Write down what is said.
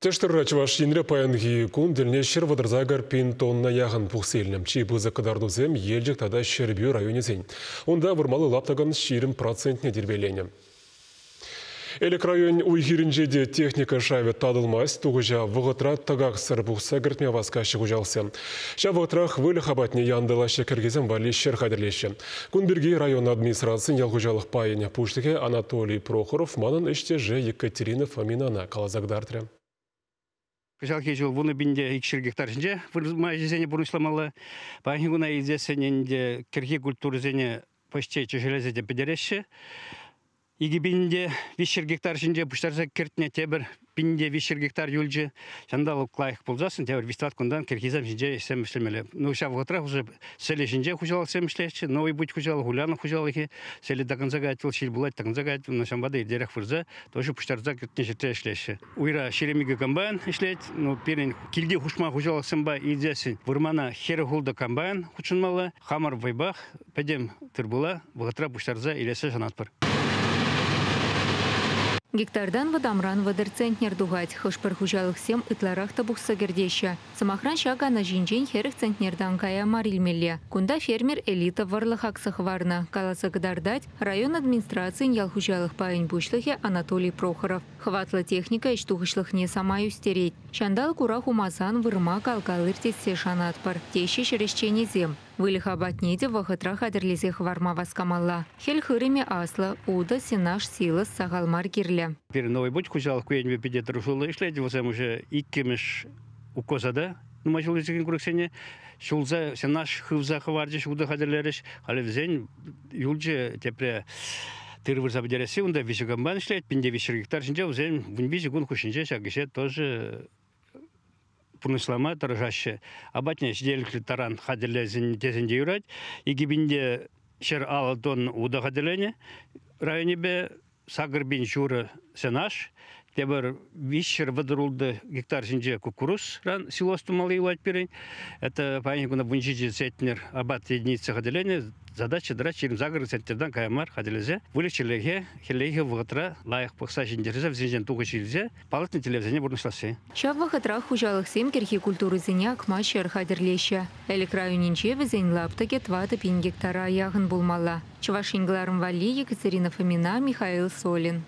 Тештер чуваш инре паянги кун дельне шер водырзагар пин тонна яғын пухселнем. Чи бызы кадарнузем елжік тада шербю районе зен. Онда вырмалы лаптаган 20% дербеленем. Элек район уйхиринжеде техника шаве тадылмас, туғыжа вғытра тагақ сыр бұқса гіртме васқа шығужалсы. Ша вғытрах вөлі қабатне яндыла шекергезен вали шер қадірлеші. Күнберге район администрациян ялғыжалық пайыне пуштыге Анатолий Прохоров манын іште же Екатерина Фоминана калазагдартыры. Жалкий жыл вуны бинде 2 гектар жинже вырмай жезене бурнышламалы. Пахигуна изесененде кирги культуры зене почти чешелезеде педереші. Иги бинде 5 гектар жинже пуштарса кертне тебір бинде 5 гектар юльже. Жандалы клайық болжасын, тебір вистат күндан киргизам жинже сем ішлемелі. Ну, ша вғытрах уже селе жинже хужалық сем ішлеші, новый будь хужалық, гуляны хужалық. Селе дақынзаға айтыл, шел булать, дақынзаға айтыл, на шамбады дерек фырза, тоже пуштарса кертне жерте ішлеші. Уйра шеремигі комбайн ішлет, ну, перен килге хушма хужалық сымба идесін. Вырмана хері хулда комбайн хучынмалы, хамар вайбах, пәдем түрбула, вғытра пуштарса илесе жанатпыр. Гектардан вадамран вадыр центнер дугать, хышпыр хужалық сем ытларах табухса гердеща. Самахран шага на жинжен херых центнердан кая марильмелле. Кунда фермер элита варлых аксах варна. Каласа гдардать район администрации ял хужалық паин бушлыхе Анатолий Прохоров. Хватла техника иштухышлых не самаю стереть. Шандал курах умазан вырма калкалыртес сешанатпар. Тещи шерещене зем. Вылихабатнеде вахытрах адырлезе хварма васкамалла. Хель хырыме асла, уда сенаш силас сагалмар кирле. Перед новый будь хужалық куенбе пиде тұрушылы ишледі, возем уже иккемеш укозада. Ну, мажыл езген күрексене, шулза сенаш хывза хварджи шуда хадырлереш, але взен юлджи тепре тырвыр забдересе, унда вишігамбан ишледі, пинде 5 гектар жинже, взен вунбизи гун хушинже шагыше тоже пунышлама тұржашы. Абатне жделіклі таран хадырлезін тезінде юрать, и гибинде шер алы тон уда хадырлене, районе бе сагыр бин журы сенаш, тебір вишер выдырулды гектар жинже кукуруз ран силосту малы илать перен. Это паникуна вунжиджи сетнер абат единицы хадылене, задача драть через загоры центрдан каймар хадылезе. Вылечилеге хелеге вғытра лайық пықса жиндерзе взенжен туғы шилзе, палытны телевизионе бурнышласы. Шав вғытрах хужалық сем керхи культуры зене акма шер хадырлеші. Элек районинче візен лаптаке 2,5 гектара яғын булмалла. Чувашингларым вали Екатерина Фомина, Михаил Солин.